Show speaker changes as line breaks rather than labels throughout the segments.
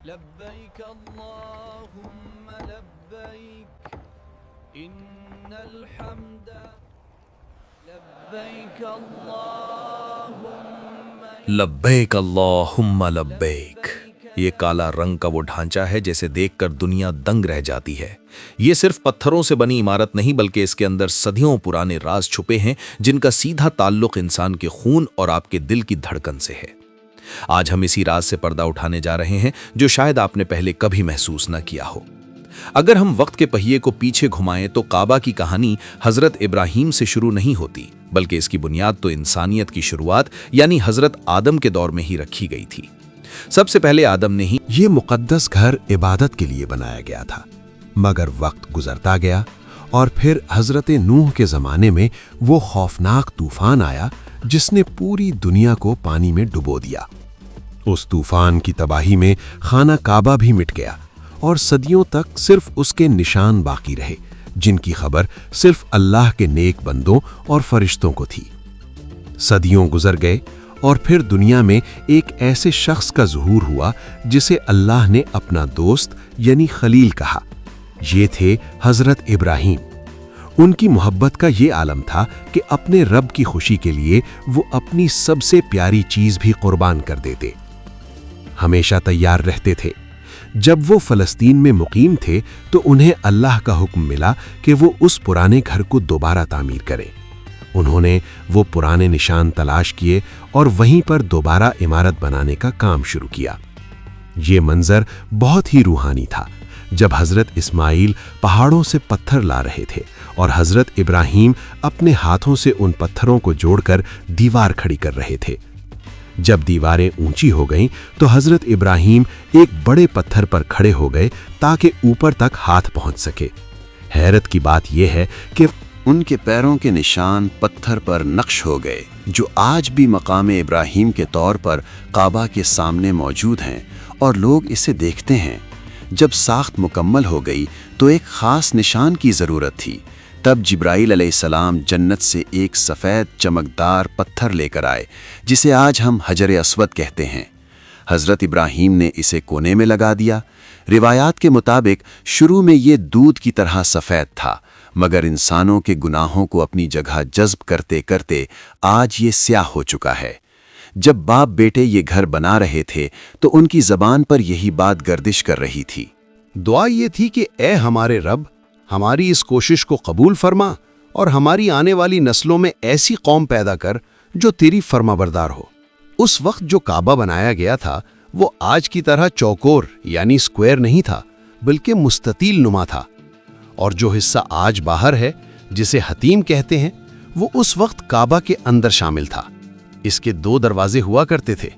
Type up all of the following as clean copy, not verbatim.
لبيك اللهم لبيك إن الحمد لبيك اللهم
لبیک اللہم لبیک، یہ کالا رنگ کا وہ ڈھانچہ ہے جسے دیکھ کر دنیا دنگ رہ جاتی ہے۔ یہ صرف پتھروں سے بنی عمارت نہیں بلکہ اس کے اندر صدیوں پرانے راز چھپے ہیں جن کا سیدھا تعلق انسان کے خون اور آپ کے دل کی دھڑکن سے ہے۔ آج ہم اسی راز سے پردہ اٹھانے جا رہے ہیں جو شاید آپ نے پہلے کبھی محسوس نہ کیا ہو۔ اگر ہم وقت کے پہیے کو پیچھے گھمائیں تو کعبہ کی کہانی حضرت ابراہیم سے شروع نہیں ہوتی، بلکہ اس کی بنیاد تو انسانیت کی شروعات یعنی حضرت آدم کے دور میں ہی رکھی گئی تھی۔ سب سے پہلے آدم نے ہی
یہ مقدس گھر عبادت کے لیے بنایا گیا تھا، مگر وقت گزرتا گیا اور پھر حضرت نوح کے زمانے میں وہ خوفناک طوفان آیا جس نے پوری دنیا کو پانی میں ڈبو دیا۔ اس طوفان کی تباہی میں خانہ کعبہ بھی مٹ گیا اور صدیوں تک صرف اس کے نشان باقی رہے جن کی خبر صرف اللہ کے نیک بندوں اور فرشتوں کو تھی۔ صدیوں گزر گئے اور پھر دنیا میں ایک ایسے شخص کا ظہور ہوا جسے اللہ نے اپنا دوست یعنی خلیل کہا۔ یہ تھے حضرت ابراہیم۔ ان کی محبت کا یہ عالم تھا کہ اپنے رب کی خوشی کے لیے وہ اپنی سب سے پیاری چیز بھی قربان کر دیتے۔ ہمیشہ تیار رہتے تھے۔ جب وہ فلسطین میں مقیم تھے تو انہیں اللہ کا حکم ملا کہ وہ اس پرانے گھر کو دوبارہ تعمیر کریں۔ انہوں نے وہ پرانے نشان تلاش کیے اور وہیں پر دوبارہ عمارت بنانے کا کام شروع کیا۔ یہ منظر بہت ہی روحانی تھا، جب حضرت اسماعیل پہاڑوں سے پتھر لا رہے تھے اور حضرت ابراہیم اپنے ہاتھوں سے ان پتھروں کو جوڑ کر دیوار کھڑی کر رہے تھے۔ جب دیواریں اونچی ہو گئیں تو حضرت ابراہیم ایک بڑے پتھر پر کھڑے ہو گئے تاکہ اوپر تک ہاتھ پہنچ سکے۔ حیرت کی بات یہ ہے کہ
ان کے پیروں کے نشان پتھر پر نقش ہو گئے جو آج بھی مقام ابراہیم کے طور پر کعبہ کے سامنے موجود ہیں اور لوگ اسے دیکھتے ہیں۔ جب ساخت مکمل ہو گئی تو ایک خاص نشان کی ضرورت تھی۔ تب جبرائیل علیہ السلام جنت سے ایک سفید چمکدار پتھر لے کر آئے جسے آج ہم حجر اسود کہتے ہیں۔ حضرت ابراہیم نے اسے کونے میں لگا دیا۔ روایات کے مطابق شروع میں یہ دودھ کی طرح سفید تھا، مگر انسانوں کے گناہوں کو اپنی جگہ جذب کرتے کرتے آج یہ سیاہ ہو چکا ہے۔ جب باپ بیٹے یہ گھر بنا رہے تھے تو ان کی زبان پر یہی بات گردش کر رہی تھی۔
دعا یہ تھی کہ اے ہمارے رب، ہماری اس کوشش کو قبول فرما اور ہماری آنے والی نسلوں میں ایسی قوم پیدا کر جو تیری فرما بردار ہو۔ اس وقت جو کعبہ بنایا گیا تھا وہ آج کی طرح چوکور یعنی سکوائر نہیں تھا، بلکہ مستطیل نما تھا، اور جو حصہ آج باہر ہے جسے حتیم کہتے ہیں وہ اس وقت کعبہ کے اندر شامل تھا۔ اس کے 2 دروازے ہوا کرتے تھے،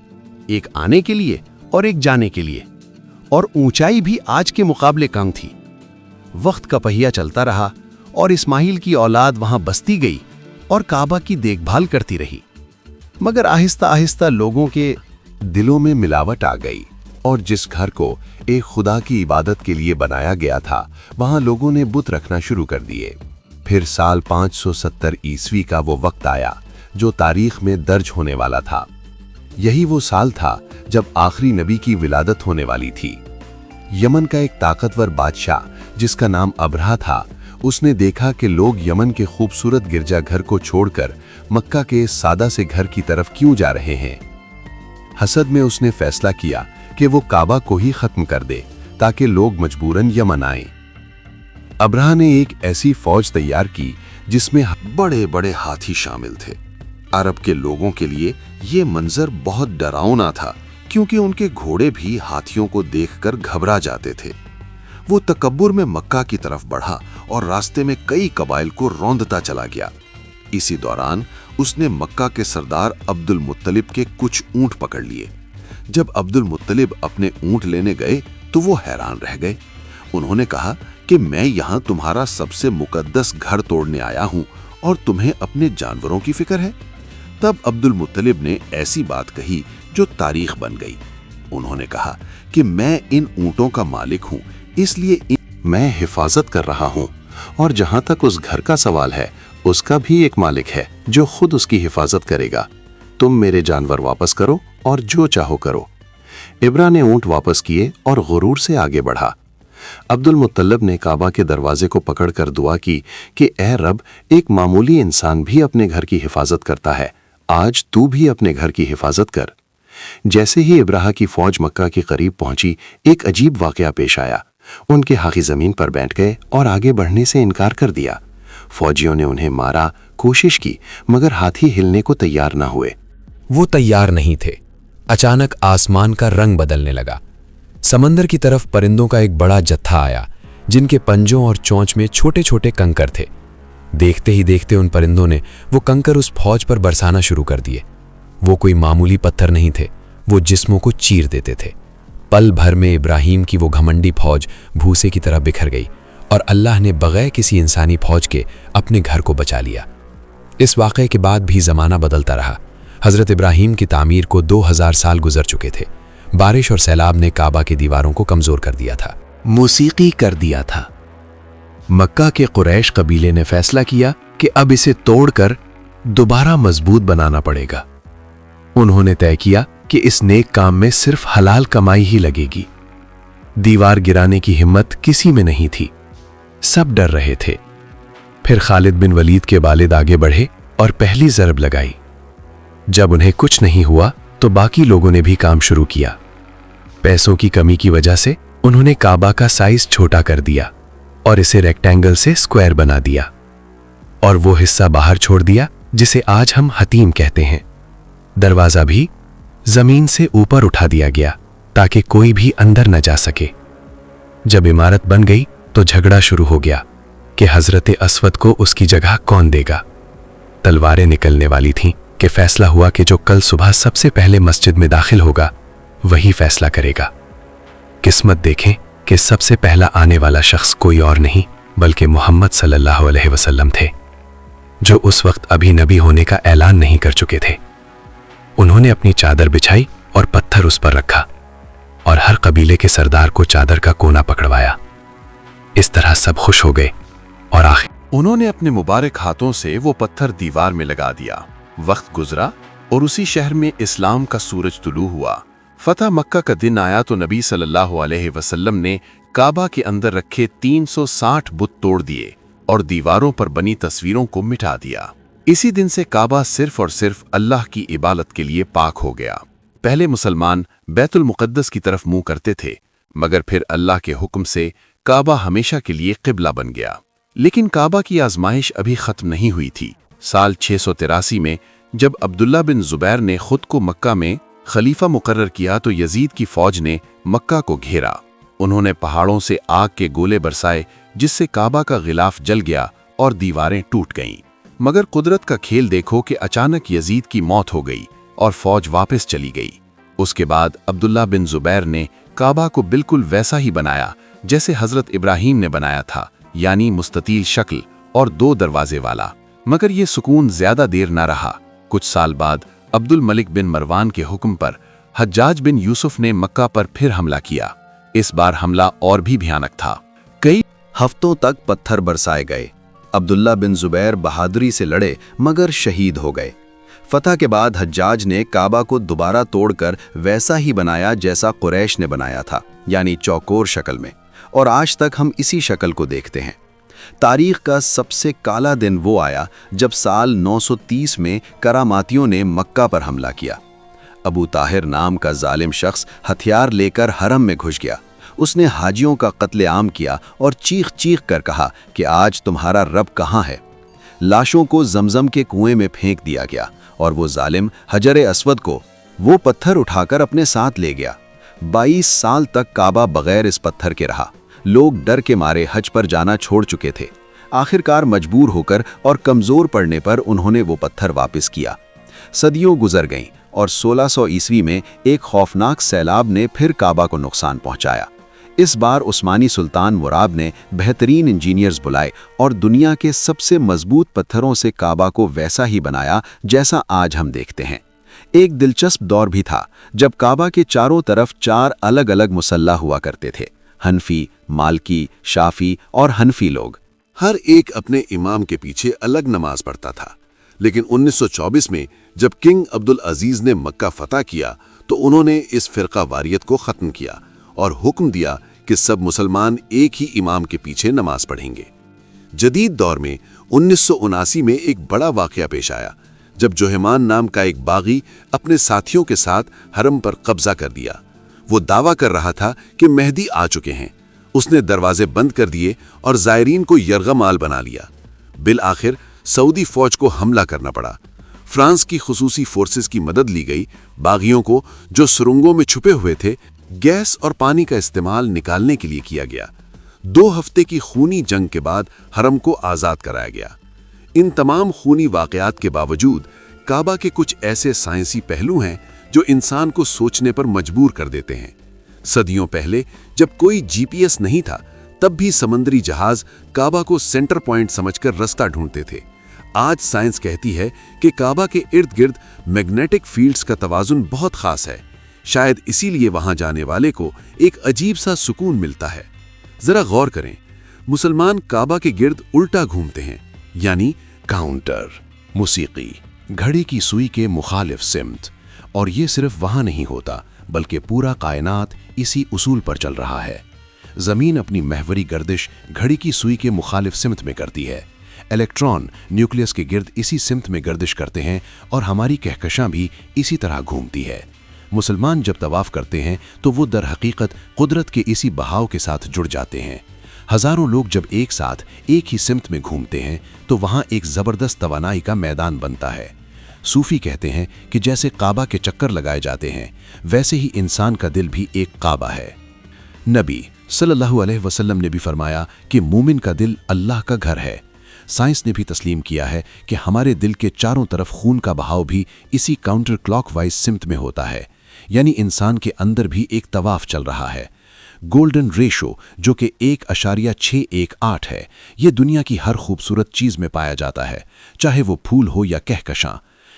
ایک آنے کے لیے اور ایک جانے کے لیے، اور اونچائی بھی آج کے مقابلے کم تھی۔ وقت کا پہیہ چلتا رہا اور اسماعیل کی اولاد وہاں بستی گئی اور کعبہ کی دیکھ بھال کرتی رہی، مگر آہستہ آہستہ لوگوں کے
دلوں میں ملاوٹ آ گئی اور جس گھر کو ایک خدا کی عبادت کے لیے بنایا گیا تھا وہاں لوگوں نے بت رکھنا شروع کر دیے۔ پھر سال 570 عیسوی کا وہ وقت آیا جو تاریخ میں درج ہونے والا تھا۔ یہی وہ سال تھا جب آخری نبی کی ولادت ہونے والی تھی۔ یمن کا ایک طاقتور بادشاہ جس کا نام ابرہہ تھا، اس نے دیکھا کہ لوگ یمن کے خوبصورت گرجا گھر کو چھوڑ کر مکہ کے سادہ سے گھر کی طرف کیوں جا رہے ہیں۔ حسد میں اس نے فیصلہ کیا کہ وہ کعبہ کو ہی ختم کر دے تاکہ لوگ مجبوراً یمن آئیں۔ ابرہہ نے ایک ایسی فوج تیار کی جس میں بڑے بڑے ہاتھی شامل تھے۔ عرب کے لوگوں کے لیے یہ منظر بہت ڈراؤنا تھا کیونکہ ان کے گھوڑے بھی ہاتھیوں کو دیکھ کر گھبرا جاتے تھے۔ وہ تکبر میں مکہ کی طرف بڑھا اور راستے میں کئی قبائل کو روندتا چلا گیا۔ اسی دوران اس نے مکہ کے سردار عبد المطلب کے کچھ اونٹ پکڑ لیے۔ جب عبد المطلب اپنے اونٹ لینے گئے تو وہ حیران رہ گئے۔ انہوں نے کہا کہ میں یہاں تمہارا سب سے مقدس گھر توڑنے آیا ہوں اور تمہیں اپنے جانوروں کی فکر ہے۔ تب عبد المطلب نے ایسی بات کہی جو تاریخ بن گئی۔ انہوں نے کہا کہ میں ان اونٹوں کا مالک ہوں، اس لیے میں حفاظت کر رہا ہوں، اور جہاں تک اس گھر کا سوال ہے اس کا بھی ایک مالک ہے جو خود اس کی حفاظت کرے گا۔ تم میرے جانور واپس کرو اور جو چاہو کرو۔ इब्रा ने ऊंट वापस किए और गुरूर से आगे बढ़ा। अब्दुल मुत्तलब ने काबा के दरवाजे को पकड़कर दुआ की कि ए रब, एक मामूली इंसान भी अपने घर की हिफाजत करता है, आज तू भी अपने घर की हिफाजत कर। जैसे ही इब्राहा की फौज मक्का के करीब पहुंची, एक अजीब वाकया पेश आया। उनके हाथी जमीन पर बैठ गए और आगे बढ़ने से इनकार कर दिया। फौजियों ने उन्हें मारा, कोशिश की, मगर हाथी हिलने को तैयार न हुए।
वो तैयार नहीं थे। अचानक आसमान का रंग बदलने लगा। समंदर की तरफ परिंदों का एक बड़ा जत्था आया, जिनके पंजों और चोंच में छोटे छोटे कंकर थे। देखते ही देखते उन परिंदों ने वो कंकर उस फौज पर बरसाना शुरू कर दिए। वो कोई मामूली पत्थर नहीं थे, वो जिस्मों को चीर देते थे। पल भर में इब्राहिम की वो घमंडी फौज भूसे की तरह बिखर गई और अल्लाह ने बगैर किसी इंसानी फौज के अपने घर को बचा लिया। इस वाक़े के बाद भी ज़माना बदलता रहा। हज़रत इब्राहिम की तामीर को 2000 साल गुजर चुके थे। बारिश और सैलाब ने काबा की दीवारों को कमज़ोर कर दिया था,
मौसीकी कर दिया था। मक्का के कुरैश कबीले ने फैसला किया कि अब इसे तोड़कर दोबारा मजबूत बनाना पड़ेगा। उन्होंने तय किया कि इस नेक काम में सिर्फ हलाल कमाई ही लगेगी। दीवार गिराने की हिम्मत किसी में नहीं थी, सब डर रहे थे। फिर खालिद बिन वलीद के वालिद आगे बढ़े और पहली ज़रब लगाई। जब उन्हें कुछ नहीं हुआ तो बाकी लोगों ने भी काम शुरू किया। पैसों की कमी की वजह से उन्होंने काबा का साइज छोटा कर दिया और इसे रेक्टेंगल से स्क्वायर बना दिया और वो हिस्सा बाहर छोड़ दिया जिसे आज हम हतीम कहते हैं। दरवाजा भी जमीन से ऊपर उठा दिया गया ताकि कोई भी अंदर न जा सके। जब इमारत बन गई तो झगड़ा शुरू हो गया कि हजरत अस्वद को उसकी जगह कौन देगा। तलवारें निकलने वाली थीं कि फैसला हुआ कि जो कल सुबह सबसे पहले मस्जिद में दाखिल होगा वही फैसला करेगा। किस्मत देखें कि सबसे पहला आने वाला शख्स कोई और नहीं बल्कि मोहम्मद सल्लल्लाहु अलैहि वसल्लम थे, जो उस वक्त अभी नबी होने का ऐलान नहीं कर चुके थे। उन्होंने अपनी चादर बिछाई और पत्थर उस पर रखा और हर कबीले के सरदार को चादर का कोना पकड़वाया। इस तरह सब खुश हो गए और आखिर
उन्होंने अपने मुबारक हाथों से वो पत्थर दीवार में लगा दिया। वक्त गुजरा और उसी शहर में इस्लाम का सूरज तुलू हुआ। फतह मक्का का दिन आया तो नबी सल्लल्लाहु अलैहि वसल्लम ने काबा के अंदर रखे 360 बुत तोड़ दिए और दीवारों पर बनी तस्वीरों को मिटा दिया। इसी दिन से काबा सिर्फ और सिर्फ अल्लाह की इबादत के लिए पाक हो गया। पहले मुसलमान बैतुल मुक़द्दस की तरफ मुंह करते थे, मगर फिर अल्लाह के हुक्म से काबा हमेशा के लिए क़िबला बन गया। लेकिन काबा की आजमाइश अभी ख़त्म नहीं हुई थी। साल 683 में जब अब्दुल्ला बिन ज़ुबैर ने खुद को मक्का में खलीफा मुकर्रर किया तो यजीद की फौज ने मक्का को घेरा। उन्होंने पहाड़ों से आग के गोले बरसाए, जिससे काबा का गिलाफ जल गया और दीवारें टूट गईं। मगर कुदरत का खेल देखो कि अचानक यजीद की मौत हो गई और फौज वापस चली गई। उसके बाद अब्दुल्ला बिन ज़ुबैर ने काबा को बिल्कुल वैसा ही बनाया जैसे हज़रत इब्राहीम ने बनाया था, यानी मुस्ततील शक्ल और 2 दरवाजे वाला। मगर ये सुकून ज्यादा देर न रहा। कुछ साल बाद अब्दुल मलिक बिन मरवान के हुक्म पर हज्जाज बिन यूसुफ ने मक्का पर फिर हमला किया। इस बार हमला और भी भयानक था। कई
हफ्तों तक पत्थर बरसाए गए। अब्दुल्ला बिन ज़ुबैर बहादुरी से लड़े मगर शहीद हो गए। फतह के बाद हज्जाज ने काबा को दोबारा तोड़कर वैसा ही बनाया जैसा कुरैश ने बनाया था, यानी चौकोर शक्ल में, और आज तक हम इसी शक्ल को देखते हैं। तारीख का सबसे काला दिन वो आया जब साल 930 में करामातियों ने मक्का पर हमला किया। अबू ताहिर नाम का जालिम शख्स हथियार लेकर हरम में घुस गया। उसने हाजियों का कत्लेआम किया और चीख चीख कर कहा कि आज तुम्हारा रब कहाँ है। लाशों को जमजम के कुएं में फेंक दिया गया और वो जालिम हजर अस्वद को वो पत्थर उठाकर अपने साथ ले गया। 22 साल तक काबा बगैर इस पत्थर के रहा। लोग डर के मारे हज पर जाना छोड़ चुके थे। आखिरकार मजबूर होकर और कमजोर पड़ने पर उन्होंने वो पत्थर वापस किया। सदियों गुजर गईं और 1600 ईस्वी में एक खौफनाक सैलाब ने फिर काबा को नुकसान पहुंचाया। इस बार उस्मानी सुल्तान मुराद ने बेहतरीन इंजीनियर्स बुलाए और दुनिया के सबसे मजबूत पत्थरों से काबा को वैसा ही बनाया जैसा आज हम देखते हैं। एक दिलचस्प दौर भी था जब काबा के चारों तरफ 4 अलग अलग मुसल्ला हुआ करते थे। हनफी, मालकी, शाफी और हनफी लोग।
हर एक अपने इमाम के पीछे अलग नमाज पढ़ता था। लेकिन 1924 में जब किंग अब्दुल अजीज ने मक्का फतह किया तो उन्होंने इस फिरका वारियत को ख़त्म किया और हुक्म दिया कि सब मुसलमान एक ही इमाम के पीछे नमाज पढ़ेंगे। जदीद दौर में 1979 में एक बड़ा वाक़या पेश आया जब जोहेमान नाम का एक बागी अपने साथियों के साथ हरम पर कब्जा कर दिया। वो दावा कर रहा था कि मेहदी आ चुके हैं। उसने दरवाजे बंद कर दिए और ज़ायरीन को यरगमाल बना लिया। बिल आखिर सऊदी फौज को हमला करना पड़ा। फ्रांस की खुसूसी फोर्सेस की मदद ली गई। बागियों को, जो सुरंगों में छुपे हुए थे, गैस और पानी का इस्तेमाल निकालने के लिए किया गया। 2 हफ्ते की खूनी जंग के बाद हरम को आज़ाद कराया गया। इन तमाम खूनी वाक़यात के बावजूद काबा के कुछ ऐसे साइंसी पहलू हैं जो इंसान को सोचने पर मजबूर कर देते हैं। सदियों पहले जब कोई जीपीएस नहीं था, तब भी समंदरी जहाज काबा को सेंटर पॉइंट समझकर रास्ता ढूंढते थे। आज साइंस कहती है कि काबा के इर्द गिर्द मैग्नेटिक फील्ड्स का तवाजुन बहुत खास है। शायद इसीलिए वहां जाने वाले को एक अजीब सा सुकून मिलता है। जरा गौर करें, मुसलमान काबा के गिर्द उल्टा घूमते हैं, यानी
काउंटर मौसीकी, घड़ी की सुई के मुखालिफ सिमत। और ये सिर्फ वहां नहीं होता, बल्कि पूरा कायनात इसी उसूल पर चल रहा है। जमीन अपनी महवरी गर्दिश घड़ी की सुई के मुखालिफ सिमत में करती है। इलेक्ट्रॉन न्यूक्लियस के गिर्द इसी सिमत में गर्दिश करते हैं और हमारी कहकशां भी इसी तरह घूमती है। मुसलमान जब तवाफ करते हैं तो वो दर हकीकत कुदरत के इसी बहाव के साथ जुड़ जाते हैं। हजारों लोग जब एक साथ एक ही सिमत में घूमते हैं तो वहां एक जबरदस्त तवानाई का मैदान बनता है। सूफी कहते हैं कि जैसे काबा के चक्कर लगाए जाते हैं, वैसे ही इंसान का दिल भी एक काबा है। नबी सल्लल्लाहु अलैहि वसल्लम ने भी फरमाया कि मोमिन का दिल अल्लाह का घर है। साइंस ने भी तस्लीम किया है कि हमारे दिल के चारों तरफ खून का बहाव भी इसी काउंटर क्लॉकवाइज सिमत में होता है, यानी इंसान के अंदर भी एक तवाफ चल रहा है। गोल्डन रेशो, जो कि 1.618 है, ये दुनिया की हर खूबसूरत चीज़ में पाया जाता है, चाहे वो फूल हो या कहकशां।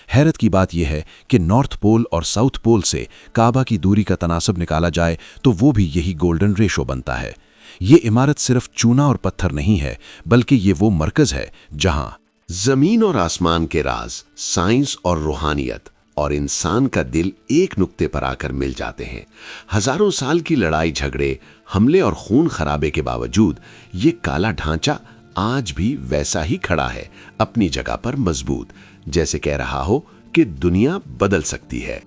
हैरत की बात यह है कि नॉर्थ पोल और साउथ पोल से काबा की दूरी का तनासब निकाला जाए तो वो भी यही गोल्डन रेशो बनता है। ये इमारत सिर्फ चूना और पत्थर नहीं है, बल्कि ये वो मरकज है जहां
जमीन और आसमान के राज, साइंस और रूहानियत और इंसान का दिल एक नुक्ते पर आकर मिल जाते हैं। हजारों साल की लड़ाई झगड़े, हमले और खून खराबे के बावजूद ये काला ढांचा आज भी वैसा ही खड़ा है, अपनी जगह पर मजबूत, जैसे कह रहा हो कि दुनिया बदल सकती है।